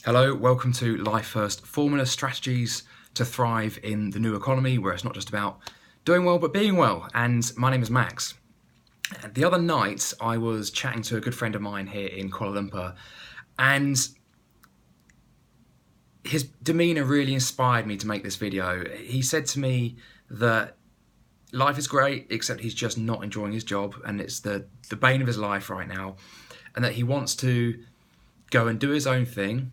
Hello, welcome to Life First Formula Strategies to Thrive in the New Economy, where it's not just about doing well but being well. And my name is Max. The other night, I was chatting to a good friend of mine here in Kuala Lumpur, and his demeanour really inspired me to make this video. He said to me that life is great, except he's just not enjoying his job, and it's the bane of his life right now, and that he wants to go and do his own thing.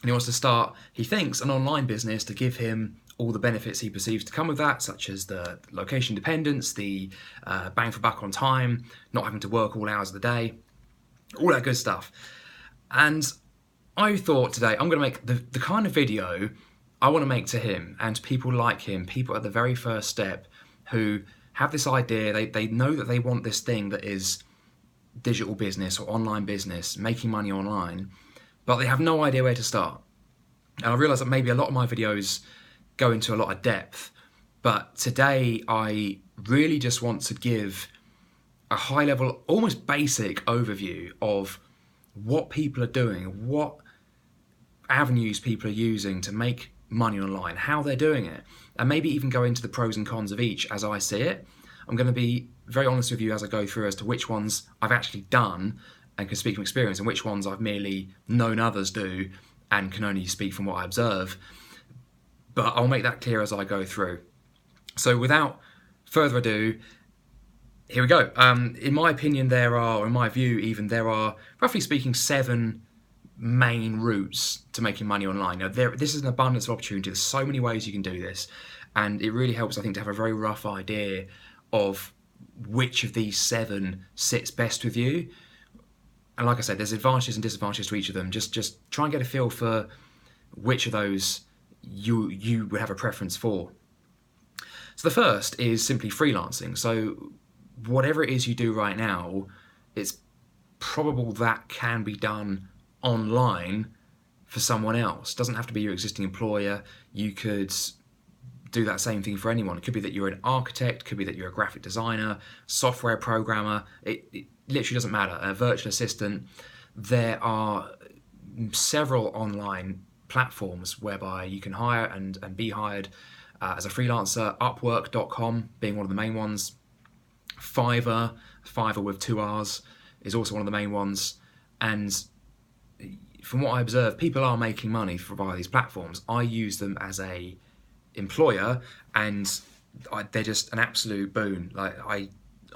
And he wants to start, he thinks, an online business to give him all the benefits he perceives to come with that, such as the location dependence, the bang for buck on time, not having to work all hours of the day, all that good stuff. And I thought today I'm going to make the kind of video I want to make to him and to people like him, people at the very first step who have this idea, they know that they want this thing that is digital business or online business, making money online, but they have no idea where to start. And I realise that maybe a lot of my videos go into a lot of depth, but today I really just want to give a high level, almost basic overview of what people are doing, what avenues people are using to make money online, how they're doing it, and maybe even go into the pros and cons of each as I see it. I'm going to be very honest with you as I go through as to which ones I've actually done and can speak from experience, and which ones I've merely known others do and can only speak from what I observe. But I'll make that clear as I go through. So without further ado, here we go. In my opinion, there are roughly speaking 7 main routes to making money online. Now, this is an abundance of opportunity. There's so many ways you can do this, and it really helps, I think, to have a very rough idea of which of these 7 sits best with you. And like I said, there's advantages and disadvantages to each of them. Just try and get a feel for which of those you would have a preference for. So the first is simply freelancing. So whatever it is you do right now, it's probable that can be done online for someone else. It doesn't have to be your existing employer. You could do that same thing for anyone. It could be that you're an architect, could be that you're a graphic designer, software programmer. It literally doesn't matter. A virtual assistant. There are several online platforms whereby you can hire and be hired as a freelancer. Upwork.com being one of the main ones. Fiverr with 2 R's, is also one of the main ones. And from what I observe, people are making money via these platforms. I use them as a employer, and they're just an absolute boon. Like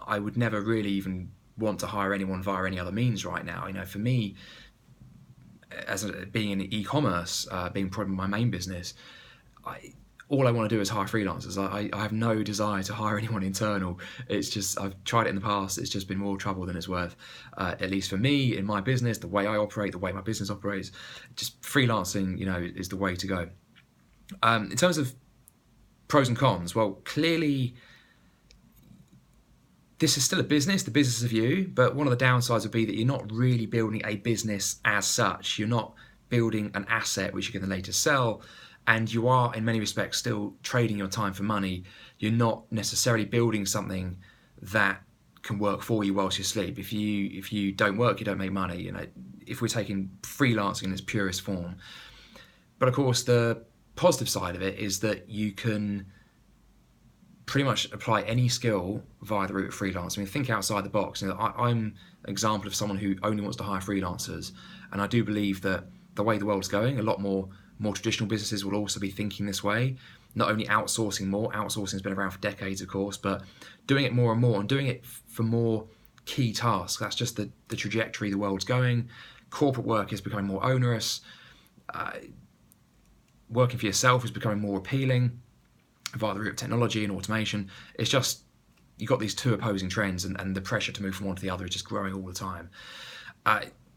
I would never really even want to hire anyone via any other means right now. You know, for me, being in e-commerce, being probably my main business, all I want to do is hire freelancers. I have no desire to hire anyone internal. It's just, I've tried it in the past. It's just been more trouble than it's worth. At least for me, in my business, the way I operate, the way my business operates, just freelancing, is the way to go. In terms of pros and cons, well, clearly this is still a business, the business of you, but one of the downsides would be that you're not really building a business as such. You're not building an asset which you can later sell, and you are, in many respects, still trading your time for money. You're not necessarily building something that can work for you whilst you sleep. If you don't work, you don't make money. If we're taking freelancing in its purest form. But of course, the positive side of it is that you can pretty much apply any skill via the route of freelance. I mean, think outside the box. I'm an example of someone who only wants to hire freelancers, and I do believe that the way the world's going, a lot more traditional businesses will also be thinking this way. Not only outsourcing more, outsourcing's been around for decades, of course, but doing it more and more, and doing it for more key tasks. That's just the trajectory the world's going. Corporate work is becoming more onerous. Working for yourself is becoming more appealing via the route of technology and automation. It's just, you've got these two opposing trends, and the pressure to move from one to the other is just growing all the time.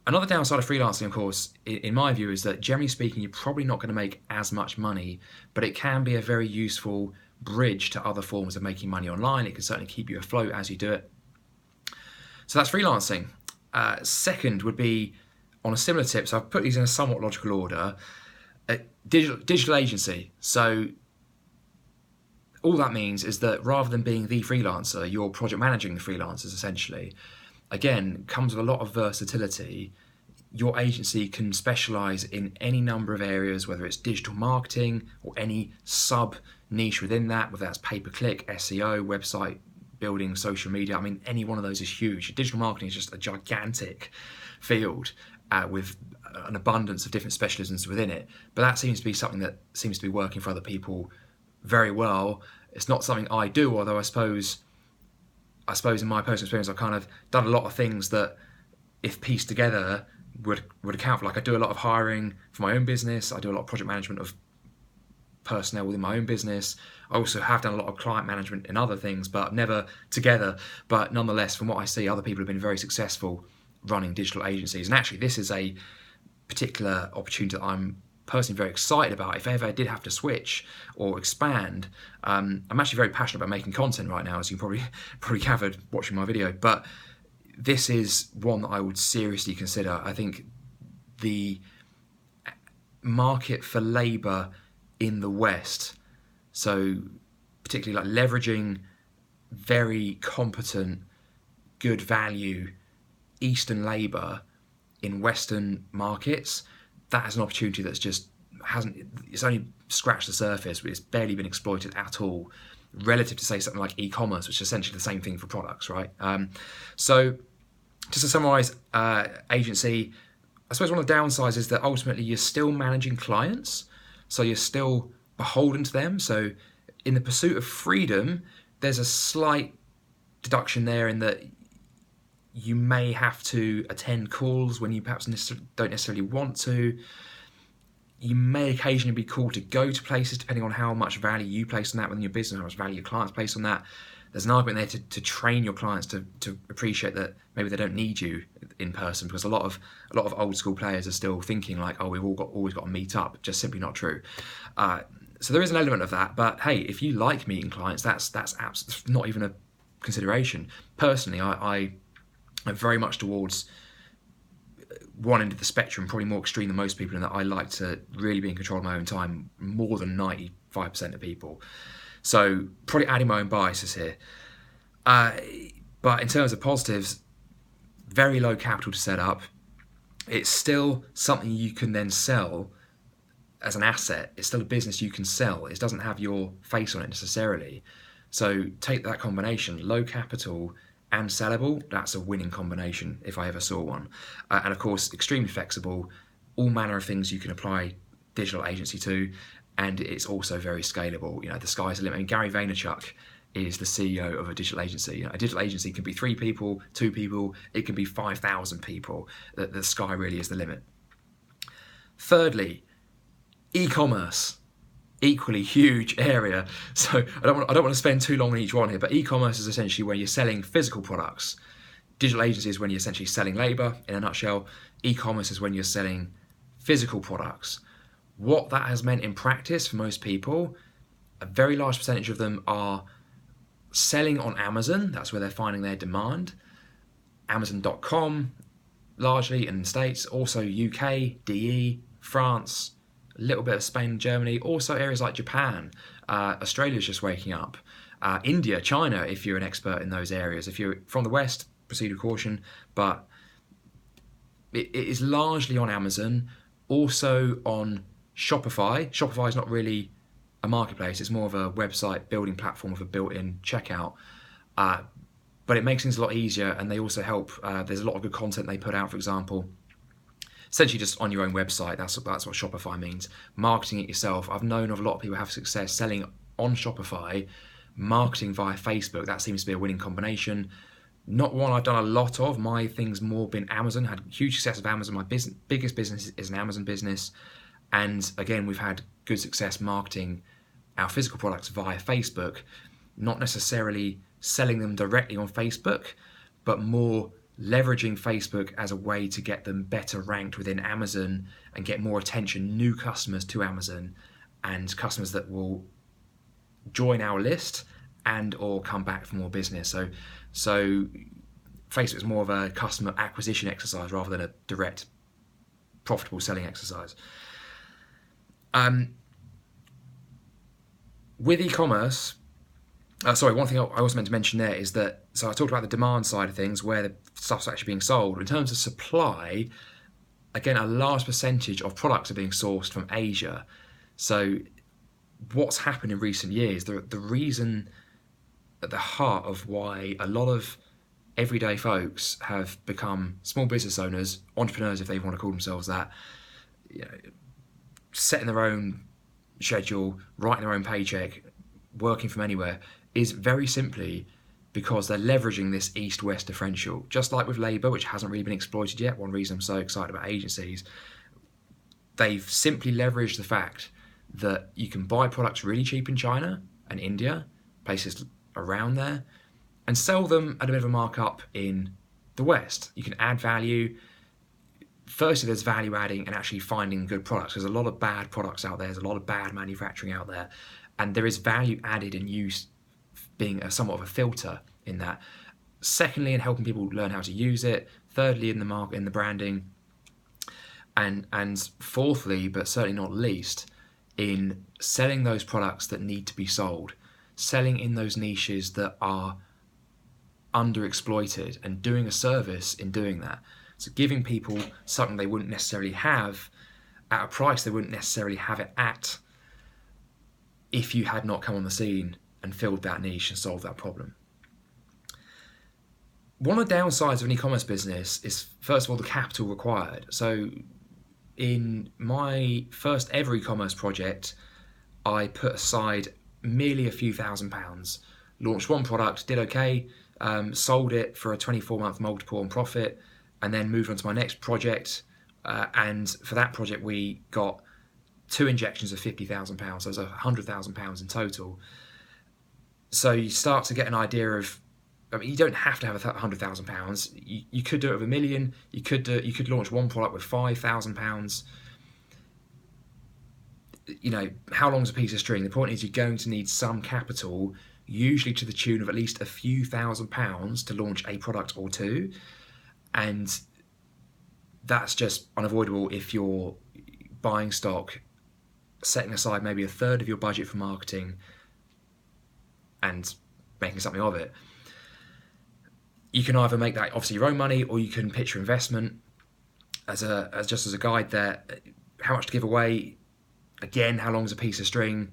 Another downside of freelancing, of course, in my view, is that generally speaking, you're probably not going to make as much money, but it can be a very useful bridge to other forms of making money online. It can certainly keep you afloat as you do it. So that's freelancing. Second would be, on a similar tip, so I've put these in a somewhat logical order, digital agency. So all that means is that rather than being the freelancer, you're project managing the freelancers essentially. Again, comes with a lot of versatility. your agency can specialize in any number of areas, whether it's digital marketing or any sub niche within that, whether that's pay-per-click, SEO, website building, social media. I mean, any one of those is huge. Digital marketing is just a gigantic field with an abundance of different specialisms within it. But that seems to be something that seems to be working for other people very well. It's not something I do, although I suppose in my personal experience, I've kind of done a lot of things that, if pieced together, would account for. Like, I do a lot of hiring for my own business. I do a lot of project management of personnel within my own business. I also have done a lot of client management in other things, but never together. But nonetheless, from what I see, other people have been very successful running digital agencies. And actually, this is a particular opportunity that I'm personally very excited about. If ever I did have to switch or expand, I'm actually very passionate about making content right now, as you probably gathered watching my video. But this is one that I would seriously consider. I think the market for labour in the West, so particularly like leveraging very competent, good value Eastern labour in Western markets, that is an opportunity that's just it's only scratched the surface, but it's barely been exploited at all, relative to, say, something like e-commerce, which is essentially the same thing for products, right? So just to summarise, agency, I suppose one of the downsides is that ultimately you're still managing clients, so you're still beholden to them. So in the pursuit of freedom, there's a slight deduction there in that you may have to attend calls when you perhaps don't necessarily want to. You may occasionally be called to go to places, depending on how much value you place on that within your business, how much value your clients place on that. There's an argument there to train your clients to appreciate that maybe they don't need you in person, because a lot of old school players are still thinking like, oh, we've always got to meet up. Just simply not true. So there is an element of that. But hey, if you like meeting clients, that's not even a consideration. Personally, I'm very much towards one end of the spectrum, probably more extreme than most people, in that I like to really be in control of my own time more than 95% of people. So probably adding my own biases here. But in terms of positives, very low capital to set up. It's still something you can then sell as an asset. It's still a business you can sell. It doesn't have your face on it necessarily. So take that combination, low capital and sellable, that's a winning combination if I ever saw one. And of course, extremely flexible, all manner of things you can apply digital agency to, and it's also very scalable. You know, the sky's the limit. I mean, Gary Vaynerchuk is the CEO of a digital agency. You know, a digital agency can be 3 people, 2 people, it can be 5,000 people. The sky really is the limit. Thirdly, e-commerce. Equally huge area. So I don't want to spend too long on each one here, but e-commerce is essentially where you're selling physical products. Digital agency is when you're essentially selling labour, in a nutshell. E-commerce is when you're selling physical products. What that has meant in practice for most people, a very large percentage of them are selling on Amazon. That's where they're finding their demand. Amazon.com, largely in the States, also UK, DE, France, a little bit of Spain, Germany, also areas like Japan. Australia's just waking up. India, China, if you're an expert in those areas. If you're from the West, proceed with caution. But it is largely on Amazon, also on Shopify. Shopify is not really a marketplace. It's more of a website building platform with a built-in checkout. But it makes things a lot easier, and they also help. There's a lot of good content they put out, for example. Essentially just on your own website. That's what Shopify means. Marketing it yourself. I've known of a lot of people who have success selling on Shopify, marketing via Facebook. That seems to be a winning combination. Not one I've done a lot of. My thing's more been Amazon. Had huge success with Amazon. My biggest business is an Amazon business. And again, we've had good success marketing our physical products via Facebook. Not necessarily selling them directly on Facebook, but more leveraging Facebook as a way to get them better ranked within Amazon and get more attention, new customers to Amazon, and customers that will join our list and or come back for more business. So Facebook is more of a customer acquisition exercise rather than a direct profitable selling exercise. With e-commerce, one thing I also meant to mention there is that, so I talked about the demand side of things, where the stuff's actually being sold. In terms of supply, again, a large percentage of products are being sourced from Asia. So what's happened in recent years, the reason at the heart of why a lot of everyday folks have become small business owners, entrepreneurs if they want to call themselves that, you know, setting their own schedule, writing their own paycheck, working from anywhere, is very simply because they're leveraging this east-west differential. Just like with labour, which hasn't really been exploited yet, one reason I'm so excited about agencies, they've simply leveraged the fact that you can buy products really cheap in China and India, places around there, and sell them at a bit of a markup in the West. You can add value. Firstly, there's value adding and actually finding good products. There's a lot of bad products out there. There's a lot of bad manufacturing out there. And there is value added in use being somewhat of a filter in that. Secondly, in helping people learn how to use it. Thirdly, in the market, in the branding. And fourthly, but certainly not least, in selling those products that need to be sold. Selling in those niches that are underexploited and doing a service in doing that. So giving people something they wouldn't necessarily have at a price they wouldn't necessarily have it at if you had not come on the scene and filled that niche and solved that problem. One of the downsides of an e-commerce business is, first of all, the capital required. So in my first ever e-commerce project, I put aside merely a few £1,000s, launched one product, did okay, sold it for a 24-month multiple on profit, and then moved on to my next project. And for that project, we got 2 injections of £50,000, so there's £100,000 in total. So you start to get an idea of, I mean, you don't have to have £100,000. You could do it with £1 million. You could launch one product with £5,000. You know, how long's a piece of string? The point is, you're going to need some capital, usually to the tune of at least a few £1,000s to launch a product or two, and that's just unavoidable if you're buying stock, setting aside maybe a third of your budget for marketing, and making something of it. You can either make that obviously your own money, or you can pitch your investment as a guide there. How much to give away? Again, how long is a piece of string?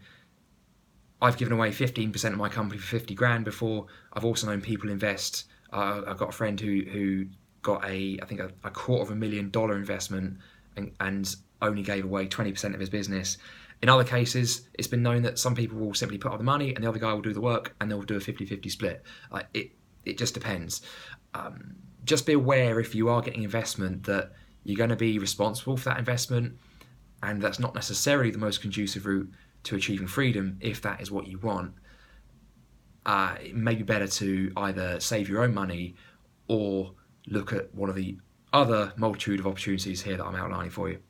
I've given away 15% of my company for 50 grand before. I've also known people invest. I've got a friend who got I think a $250,000 investment and only gave away 20% of his business. In other cases, it's been known that some people will simply put up the money and the other guy will do the work, and they'll do a 50-50 split. It just depends. Just be aware, if you are getting investment, that you're going to be responsible for that investment, and that's not necessarily the most conducive route to achieving freedom if that is what you want. It may be better to either save your own money or look at one of the other multitude of opportunities here that I'm outlining for you.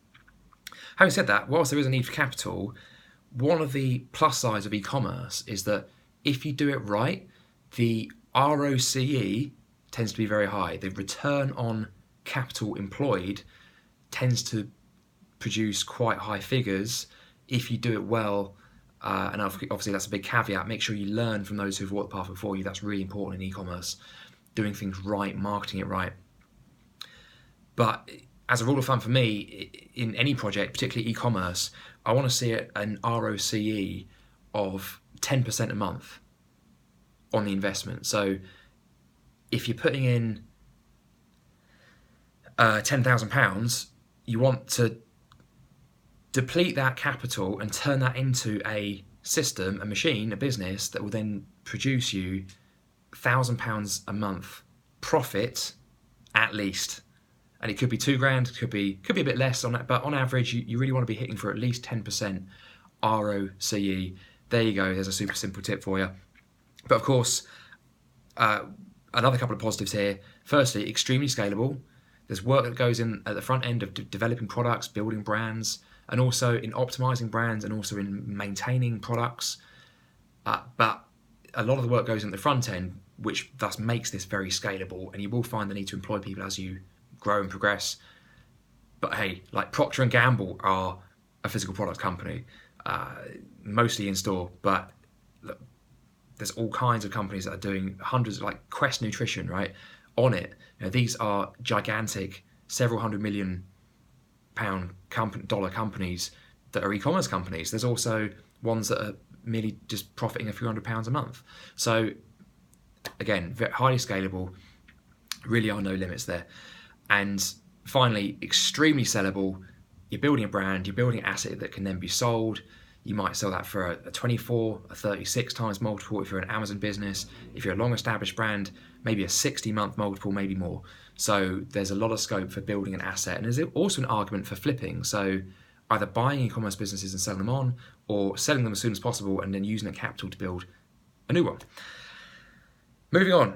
Having said that, whilst there is a need for capital, one of the plus sides of e-commerce is that if you do it right, the ROCE tends to be very high. The return on capital employed tends to produce quite high figures if you do it well. And obviously that's a big caveat. Make sure you learn from those who've walked the path before you. That's really important in e-commerce. Doing things right, marketing it right. But as a rule of thumb for me, in any project, particularly e-commerce, I want to see an ROCE of 10% a month on the investment. So if you're putting in £10,000, you want to deplete that capital and turn that into a system, a machine, a business that will then produce you £1,000 a month profit at least. And it could be £2,000, could be a bit less on that, but on average, you really want to be hitting for at least 10% ROCE. There you go. There's a super simple tip for you. But of course, another couple of positives here. Firstly, extremely scalable. There's work that goes in at the front end of developing products, building brands, and also in optimizing brands, and also in maintaining products. But a lot of the work goes in at the front end, which thus makes this very scalable. And you will find the need to employ people as you grow and progress. But hey, like Procter & Gamble are a physical product company, mostly in store, but look, there's all kinds of companies that are doing hundreds, like Quest Nutrition, right, on it. You know, these are gigantic, several $100 million dollar companies that are e-commerce companies. There's also ones that are merely just profiting a few £100 a month. So again, highly scalable, really are no limits there. And finally, extremely sellable. You're building a brand, you're building an asset that can then be sold. You might sell that for a 24, a 36 times multiple if you're an Amazon business. If you're a long-established brand, maybe a 60-month multiple, maybe more. So there's a lot of scope for building an asset. And there's also an argument for flipping. So either buying e-commerce businesses and selling them on, or selling them as soon as possible and then using the capital to build a new one. Moving on.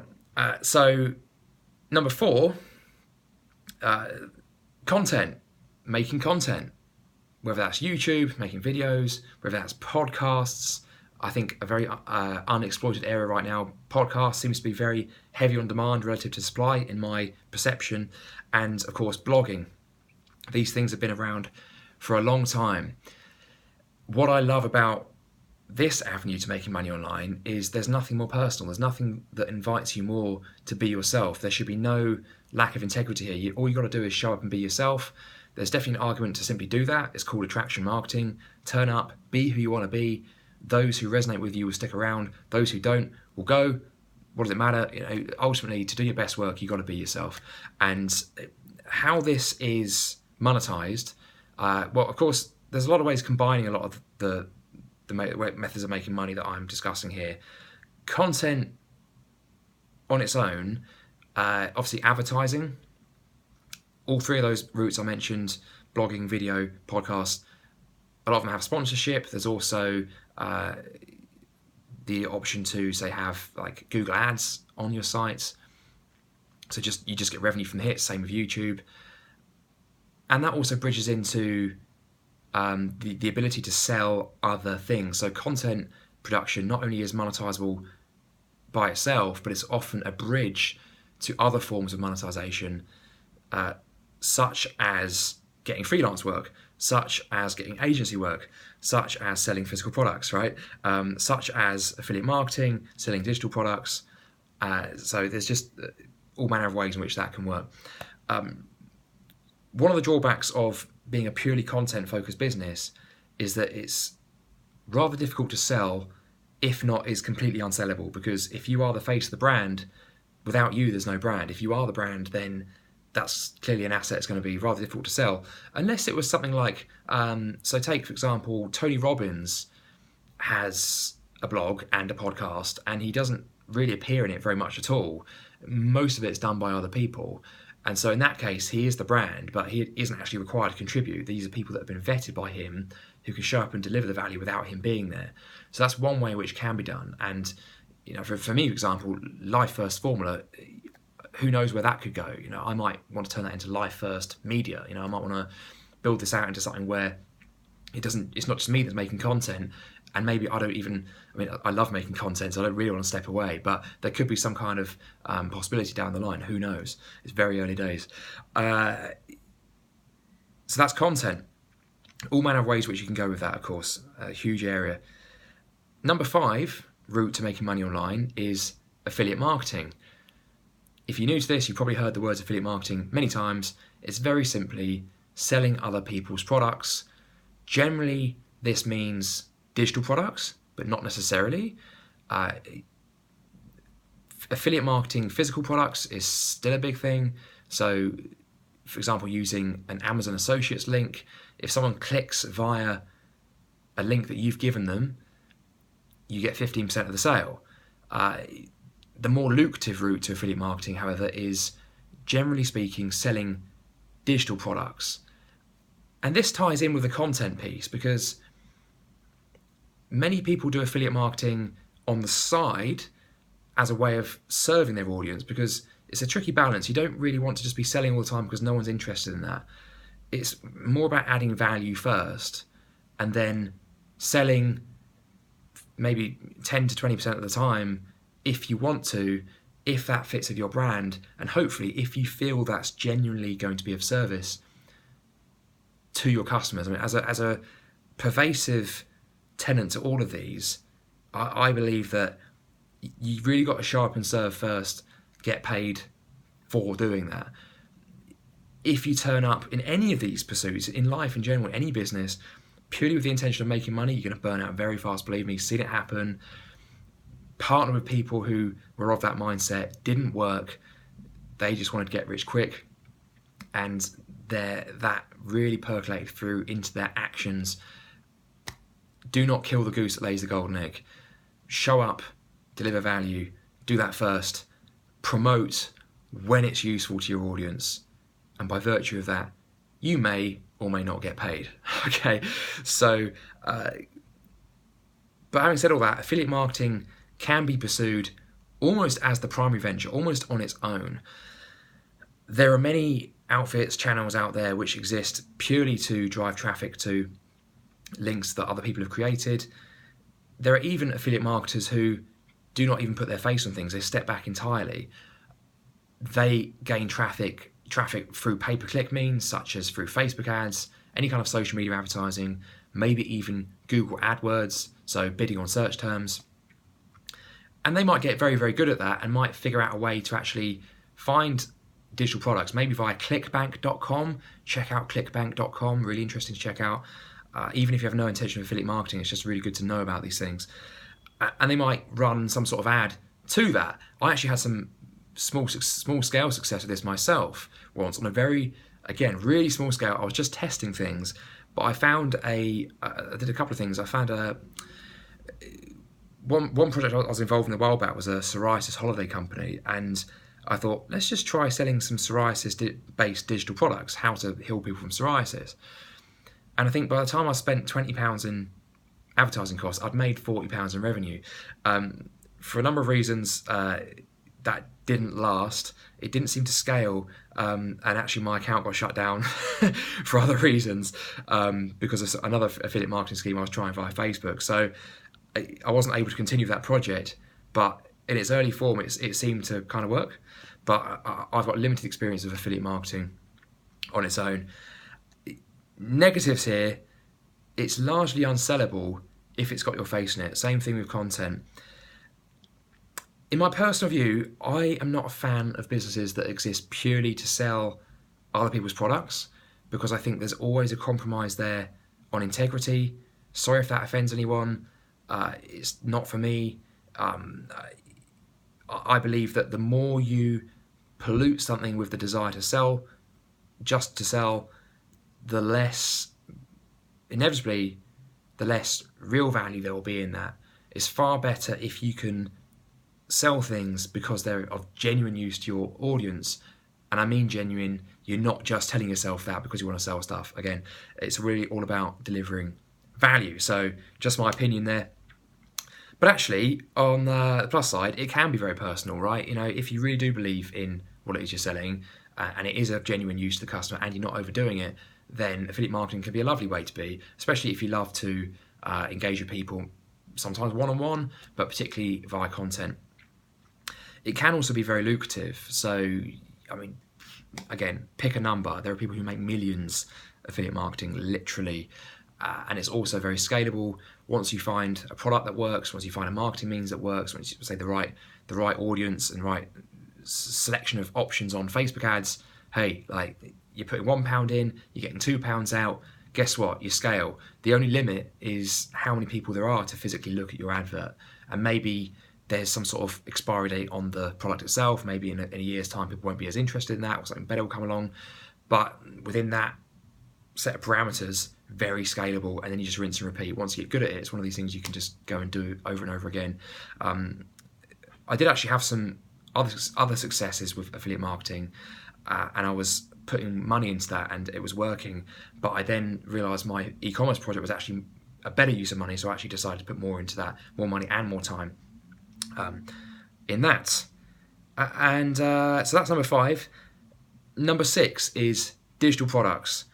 So number 4, content, making content. Whether that's YouTube, making videos, whether that's podcasts. I think a very unexploited area right now. Podcast seems to be very heavy on demand relative to supply, in my perception. And of course, blogging. These things have been around for a long time. What I love about this avenue to making money online is there's nothing more personal. There's nothing that invites you more to be yourself. There should be no lack of integrity here. All you got to do is show up and be yourself. There's definitely an argument to simply do that. It's called attraction marketing. Turn up, be who you want to be. Those who resonate with you will stick around. Those who don't will go. What does it matter? Ultimately, to do your best work, you've got to be yourself. And how this is monetized, well, of course, there's a lot of ways combining a lot of the methods of making money that I'm discussing here. Content on its own, obviously advertising. All 3 of those routes I mentioned, blogging, video, podcast, a lot of them have sponsorship. There's also the option to, say, have like Google Ads on your sites. So you just get revenue from the hits, same with YouTube. And that also bridges into the ability to sell other things. So content production not only is monetizable by itself, but it's often a bridge to other forms of monetization, such as getting freelance work, such as getting agency work, such as selling physical products, right? Such as affiliate marketing, selling digital products. So there's just all manner of ways in which that can work. One of the drawbacks of being a purely content-focused business is that it's rather difficult to sell, if not is completely unsellable, because if you are the face of the brand, without you, there's no brand. If you are the brand, then that's clearly an asset that's going to be rather difficult to sell. Unless it was something like, so take, for example, Tony Robbins has a blog and a podcast, and he doesn't really appear in it very much at all. Most of it's done by other people. And so in that case, he is the brand, but he isn't actually required to contribute. These are people that have been vetted by him who can show up and deliver the value without him being there. So that's one way in which can be done. And for me, for example, Life First Formula, who knows where that could go? I might want to turn that into Life First Media. I might want to build this out into something where it's not just me that's making content, and maybe I love making content, so I don't really want to step away, but there could be some kind of possibility down the line. Who knows? It's very early days. So that's content. All manner of ways which you can go with that, of course. A huge area. Number 5 route to making money online is affiliate marketing. If you're new to this, you've probably heard the words affiliate marketing many times. It's very simply selling other people's products. Generally, this means digital products, but not necessarily. Affiliate marketing, physical products is still a big thing. So, for example, using an Amazon Associates link, if someone clicks via a link that you've given them, you get 15% of the sale. The more lucrative route to affiliate marketing, however, is generally speaking selling digital products. And this ties in with the content piece, because many people do affiliate marketing on the side as a way of serving their audience, because it's a tricky balance. You don't really want to just be selling all the time because no one's interested in that. It's more about adding value first and then selling maybe 10 to 20% of the time if you want to, if that fits with your brand, and hopefully if you feel that's genuinely going to be of service to your customers. As a pervasive tenant to all of these, I believe that you really got to show up and serve first, get paid for doing that. if you turn up in any of these pursuits, in life in general, any business, purely with the intention of making money, you're going to burn out very fast, believe me. Seen it happen. Partner with people who were of that mindset, didn't work. They just wanted to get rich quick. And that really percolated through into their actions. Do not kill the goose that lays the golden egg. Show up, deliver value, do that first. Promote when it's useful to your audience. And by virtue of that, you may or may not get paid. Okay, so, but having said all that, affiliate marketing can be pursued almost as the primary venture, almost on its own. There are many outfits, channels out there which exist purely to drive traffic to links that other people have created. There are even affiliate marketers who do not even put their face on things. They step back entirely. They gain traffic through pay-per-click means, such as through Facebook ads, any kind of social media advertising, maybe even Google AdWords, so bidding on search terms. And they might get very, very good at that and might figure out a way to actually find digital products, maybe via clickbank.com. Check out clickbank.com, really interesting to check out. Even if you have no intention of affiliate marketing, it's just really good to know about these things. And they might run some sort of ad to that. I actually had some small scale success with this myself once on a very, again, really small scale. I was just testing things, but I found I did a couple of things. I found one project I was involved in a while back was a psoriasis holiday company, and I thought, let's just try selling some psoriasis-based digital products, how to heal people from psoriasis. And I think by the time I spent £20 in advertising costs, I'd made £40 in revenue. For a number of reasons, that didn't last. It didn't seem to scale, and actually my account got shut down for other reasons because of another affiliate marketing scheme I was trying via Facebook. So I wasn't able to continue that project, but in its early form, it seemed to kind of work. But I've got limited experience of affiliate marketing on its own. Negatives here, it's largely unsellable if it's got your face in it. Same thing with content. In my personal view, I am not a fan of businesses that exist purely to sell other people's products, because I think there's always a compromise there on integrity. Sorry if that offends anyone. It's not for me. I believe that the more you pollute something with the desire to sell, just to sell, the less, inevitably, the less real value there will be in that. It's far better if you can sell things because they're of genuine use to your audience. And I mean genuine, you're not just telling yourself that because you want to sell stuff. Again, it's really all about delivering value. So just my opinion there. But actually, on the plus side, it can be very personal, right? You know, if you really do believe in what it is you're selling, and it is of genuine use to the customer and you're not overdoing it, then affiliate marketing can be a lovely way to be, especially if you love to engage with people, sometimes one-on-one, but particularly via content. It can also be very lucrative. So, I mean, again, pick a number. There are people who make millions affiliate marketing, literally, and it's also very scalable. Once you find a product that works, once you find a marketing means that works, once you say the right audience and right selection of options on Facebook ads, hey, like you're putting £1 in, you're getting £2 out. Guess what? You scale. The only limit is how many people there are to physically look at your advert, and maybe there's some sort of expiry date on the product itself. Maybe in a year's time, people won't be as interested in that, or something better will come along. But within that set of parameters, very scalable, and then you just rinse and repeat. Once you get good at it, it's one of these things you can just go and do over and over again. I did actually have some other successes with affiliate marketing, and I was putting money into that, and it was working. But I then realised my e-commerce project was actually a better use of money, so I actually decided to put more into that, more money and more time in that. So that's number 5. Number 6 is digital products.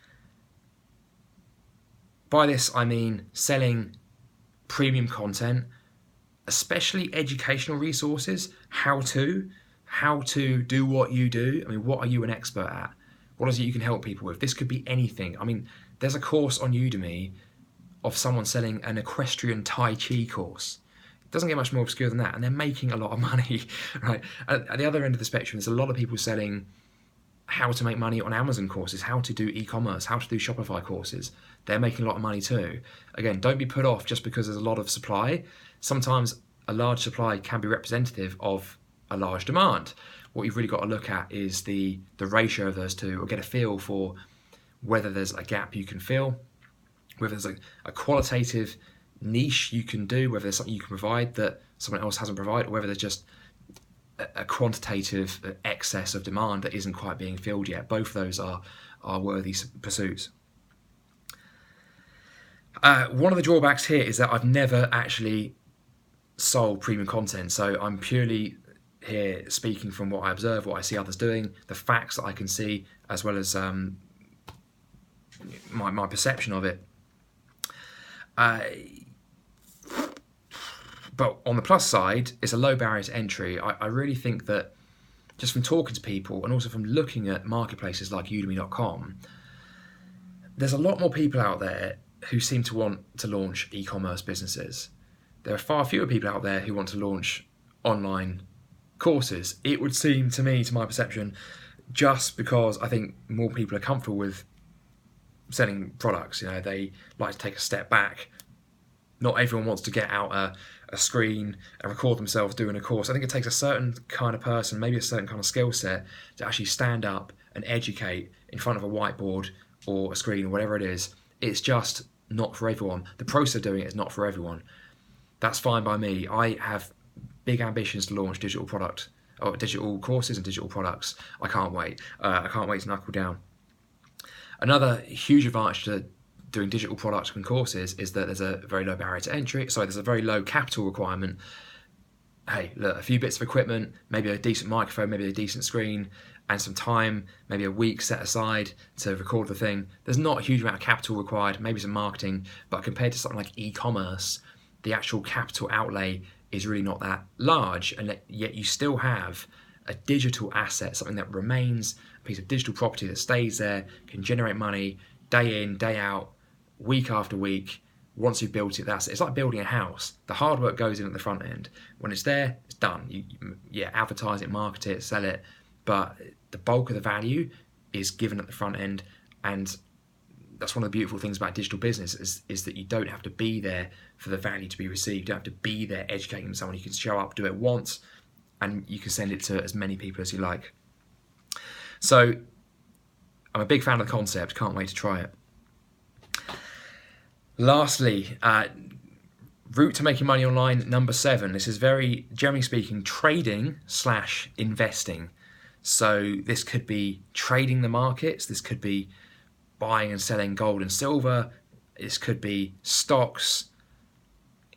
By this I mean selling premium content, especially educational resources, how to do what you do. I mean, what are you an expert at? What is it you can help people with? This could be anything. I mean, there's a course on Udemy of someone selling an equestrian Tai Chi course. It doesn't get much more obscure than that, and they're making a lot of money, right? At the other end of the spectrum, there's a lot of people selling how to make money on Amazon courses, how to do e-commerce, how to do Shopify courses. They're making a lot of money too. Again, don't be put off just because there's a lot of supply. Sometimes a large supply can be representative of a large demand. What you've really got to look at is the ratio of those two, or get a feel for whether there's a gap you can fill, whether there's a qualitative niche you can do, whether there's something you can provide that someone else hasn't provided, or whether there's just a quantitative excess of demand that isn't quite being filled yet. Both of those are worthy pursuits. One of the drawbacks here is that I've never actually sold premium content, so I'm purely here speaking from what I observe, what I see others doing, the facts that I can see, as well as my perception of it. But on the plus side, it's a low barrier to entry. I really think that just from talking to people and also from looking at marketplaces like udemy.com, there's a lot more people out there who seem to want to launch e-commerce businesses. There are far fewer people out there who want to launch online courses. It would seem to me, to my perception, just because I think more people are comfortable with selling products. You know, they like to take a step back. Not everyone wants to get out a screen and record themselves doing a course. I think it takes a certain kind of person, maybe a certain kind of skill set, to actually stand up and educate in front of a whiteboard or a screen or whatever it is. It's just not for everyone. The process of doing it is not for everyone. That's fine by me. I have big ambitions to launch digital product or digital courses and digital products. I can't wait. I can't wait to knuckle down. Another huge advantage to doing digital products and courses is that there's a very low barrier to entry. Sorry, there's a very low capital requirement. Hey, look, a few bits of equipment, maybe a decent microphone, maybe a decent screen, and some time, maybe a week set aside to record the thing. There's not a huge amount of capital required, maybe some marketing, but compared to something like e-commerce, the actual capital outlay is really not that large, and yet you still have a digital asset, something that remains, a piece of digital property that stays there, can generate money day in, day out, week after week. Once you've built it, it's like building a house. The hard work goes in at the front end. When it's there, it's done. You advertise it, market it, sell it, but the bulk of the value is given at the front end. And that's one of the beautiful things about digital business is that you don't have to be there for the value to be received. You don't have to be there educating someone. You can show up, do it once, and you can send it to as many people as you like. So I'm a big fan of the concept. Can't wait to try it. Lastly, route to making money online, number 7. This is very, generally speaking, trading/investing. So this could be trading the markets. This could be buying and selling gold and silver. This could be stocks.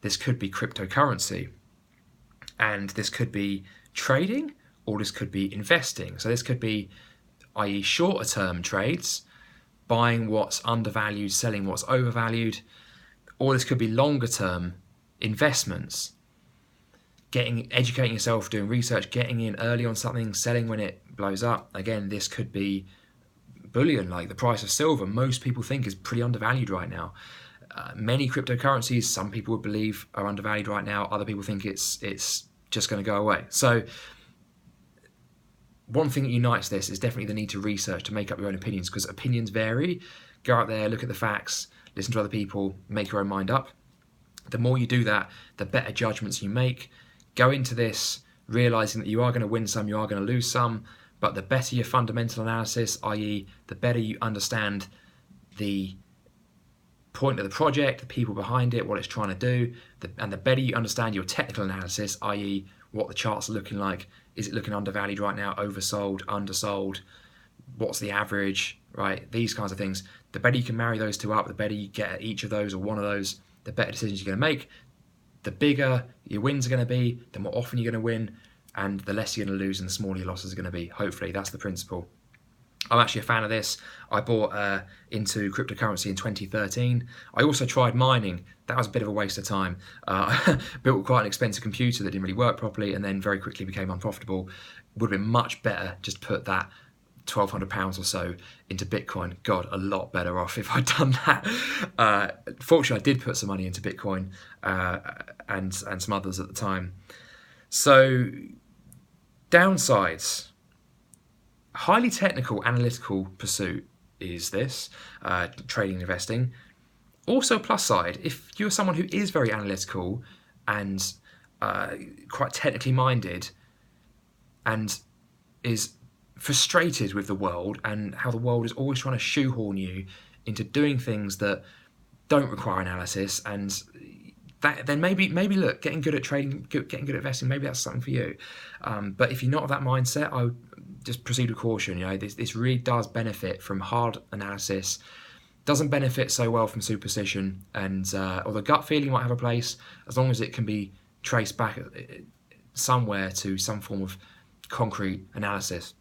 This could be cryptocurrency. And this could be trading, or this could be investing. So this could be, i.e. shorter term trades, buying what's undervalued, selling what's overvalued, or this could be longer term investments, educating yourself, doing research, getting in early on something, selling when it blows up. Again, this could be bullion, like the price of silver. Most people think is pretty undervalued right now. Many cryptocurrencies, some people would believe are undervalued right now. Other people think it's just going to go away. So one thing that unites this is definitely the need to research, to make up your own opinions, because opinions vary. Go out there, look at the facts, listen to other people, make your own mind up. The more you do that, the better judgments you make. Go into this realizing that you are going to win some, you are going to lose some, but the better your fundamental analysis, i.e. the better you understand the point of the project, the people behind it, what it's trying to do, and the better you understand your technical analysis, i.e. what the charts are looking like. Is it looking undervalued right now, oversold, undersold? What's the average, right? These kinds of things. The better you can marry those two up, the better you get at each of those or one of those, the better decisions you're going to make. The bigger your wins are going to be, the more often you're going to win, and the less you're going to lose and the smaller your losses are going to be. Hopefully, that's the principle. I'm actually a fan of this. I bought into cryptocurrency in 2013. I also tried mining. That was a bit of a waste of time. Built quite an expensive computer that didn't really work properly, and then very quickly became unprofitable. Would have been much better just put that £1,200 or so into Bitcoin. God, a lot better off if I'd done that. Fortunately, I did put some money into Bitcoin and some others at the time. So, downsides. highly technical, analytical pursuit is this, trading and investing. Also, plus side, if you're someone who is very analytical and quite technically minded and is frustrated with the world and how the world is always trying to shoehorn you into doing things that don't require analysis, and that then maybe look, getting good at trading, getting good at investing, maybe that's something for you. But if you're not of that mindset, I would just proceed with caution. You know, this really does benefit from hard analysis. Doesn't benefit so well from superstition, and although gut feeling might have a place, as long as it can be traced back somewhere to some form of concrete analysis.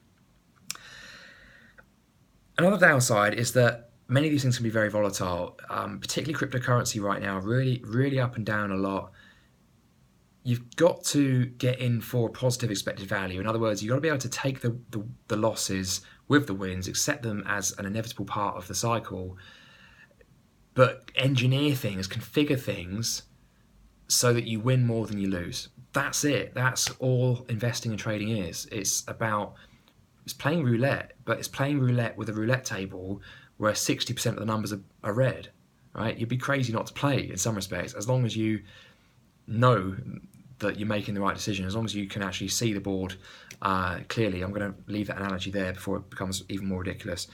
Another downside is that many of these things can be very volatile, particularly cryptocurrency right now, really up and down a lot. You've got to get in for positive expected value. In other words, you've got to be able to take the losses with the wins, accept them as an inevitable part of the cycle, but engineer things, configure things so that you win more than you lose. That's it. That's all investing and trading is. It's playing roulette, but it's playing roulette with a roulette table where 60% of the numbers are red, right? You'd be crazy not to play in some respects, as long as you know that you're making the right decision, as long as you can actually see the board clearly. I'm going to leave that analogy there before it becomes even more ridiculous.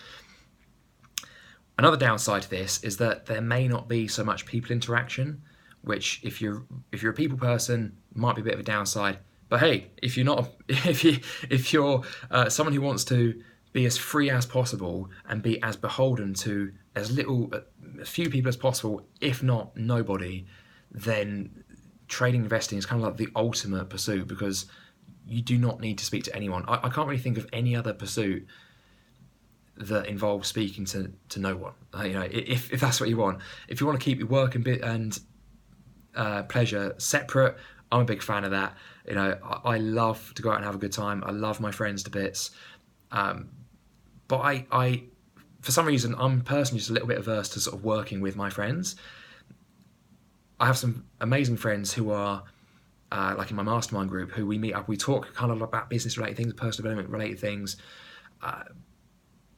Another downside to this is that there may not be so much people interaction, which if you're a people person might be a bit of a downside. But hey, if you're someone who wants to be as free as possible and be as beholden to as a few people as possible, if not nobody, then trading and investing is kind of like the ultimate pursuit, because you do not need to speak to anyone. I can't really think of any other pursuit that involves speaking to no one. You know, if that's what you want. If you want to keep your work and pleasure separate, I'm a big fan of that. You know, I love to go out and have a good time. I love my friends to bits. But I, for some reason, I'm personally just a little bit averse to sort of working with my friends. I have some amazing friends who are, like in my mastermind group, who we meet up, we talk kind of about business-related things, personal development-related things,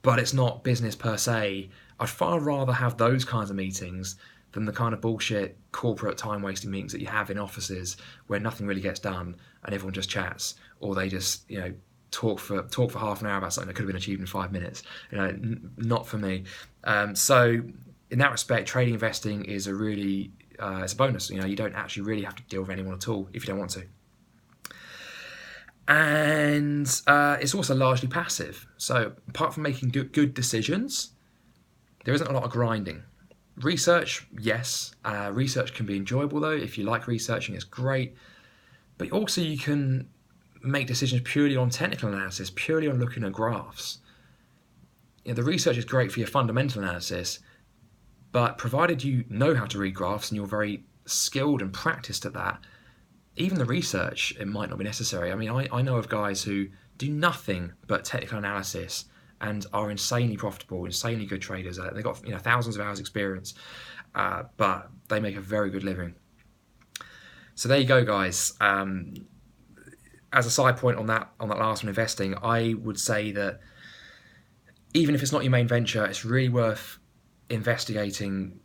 but it's not business per se. I'd far rather have those kinds of meetings than the kind of bullshit corporate time-wasting meetings that you have in offices where nothing really gets done and everyone just chats, or they just, you know, talk for half an hour about something that could have been achieved in 5 minutes. You know, not for me. So in that respect, trading investing is it's a bonus. You know, you don't actually really have to deal with anyone at all if you don't want to. And it's also largely passive. So apart from making good decisions, there isn't a lot of grinding. Research, yes. Research can be enjoyable though. If you like researching, it's great. But also you can make decisions purely on technical analysis, purely on looking at graphs. You know, the research is great for your fundamental analysis, but provided you know how to read graphs and you're very skilled and practiced at that, even the research, it might not be necessary. I mean, I know of guys who do nothing but technical analysis and are insanely profitable, insanely good traders. They've got, you know, thousands of hours experience, but they make a very good living. So there you go, guys. As a side point on that last one, investing, I would say that even if it's not your main venture, it's really worth investigating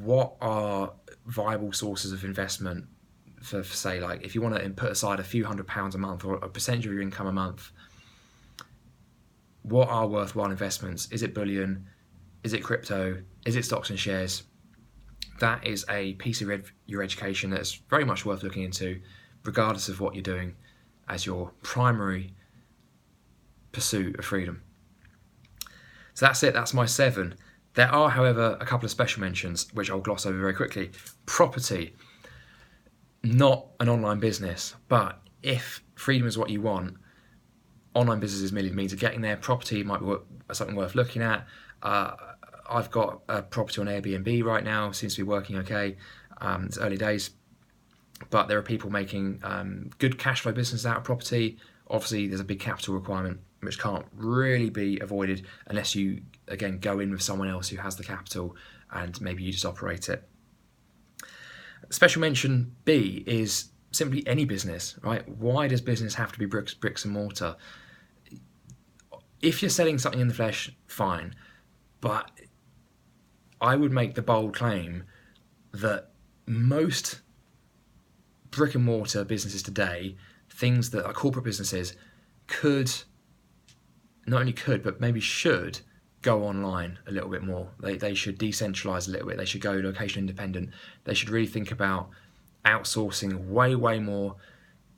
what are viable sources of investment for say, like, if you want to put aside a few £100 a month or a percentage of your income a month, what are worthwhile investments? Is it bullion? Is it crypto? Is it stocks and shares? That is a piece of your education that's very much worth looking into, regardless of what you're doing as your primary pursuit of freedom. So that's it, that's my 7. There are, however, a couple of special mentions, which I'll gloss over very quickly. Property, not an online business, but if freedom is what you want, online businesses merely means of getting there. Property might be something worth looking at. I've got a property on Airbnb right now, seems to be working okay. It's early days, but there are people making good cash flow business out of property. Obviously, there's a big capital requirement, which can't really be avoided unless you, again, go in with someone else who has the capital and maybe you just operate it. Special mention B is simply any business, right? Why does business have to be bricks and mortar? if you're selling something in the flesh, fine. But I would make the bold claim that most brick and mortar businesses today, things that are corporate businesses, not only could, but maybe should go online a little bit more. They should decentralize a little bit. They should go location independent. They should really think about outsourcing way more,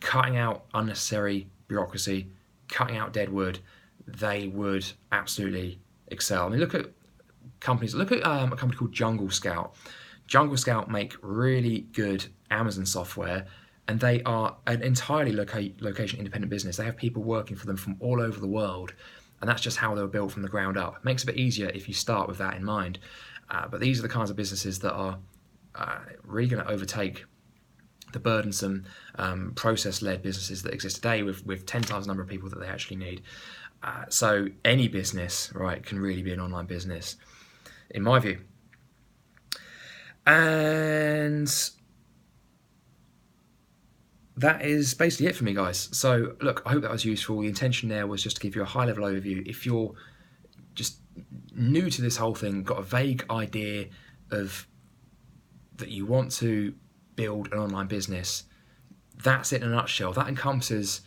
cutting out unnecessary bureaucracy, cutting out dead wood. They would absolutely excel. I mean, look at companies. Look at a company called Jungle Scout. Jungle Scout make really good Amazon software, and they are an entirely location independent business. They have people working for them from all over the world, and that's just how they were built from the ground up. It makes it a bit easier if you start with that in mind. But these are the kinds of businesses that are really going to overtake the burdensome process-led businesses that exist today with 10 times the number of people that they actually need. So any business, right, can really be an online business, in my view. And that is basically it for me, guys. So look, I hope that was useful. The intention there was just to give you a high-level overview. If you're just new to this whole thing, got a vague idea of that you want to build an online business, that's it in a nutshell. That encompasses,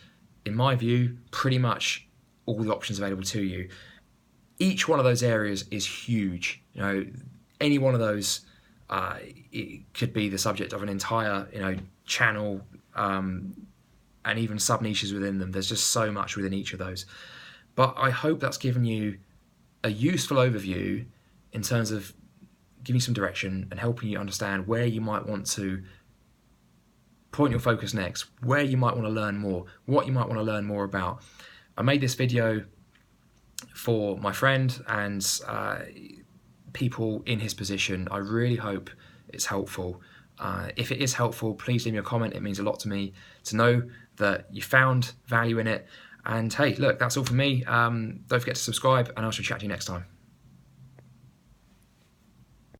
in my view, pretty much all the options available to you. Each one of those areas is huge. You know, any one of those it could be the subject of an entire, channel, and even sub niches within them. There's just so much within each of those. But I hope that's given you a useful overview in terms of giving you some direction and helping you understand where you might want to point your focus next, where you might want to learn more, what you might want to learn more about. I made this video for my friend and people in his position. I really hope it's helpful. If it is helpful, please leave me a comment. It means a lot to me to know that you found value in it. And hey, look, that's all from me. Don't forget to subscribe, and I shall chat to you next time.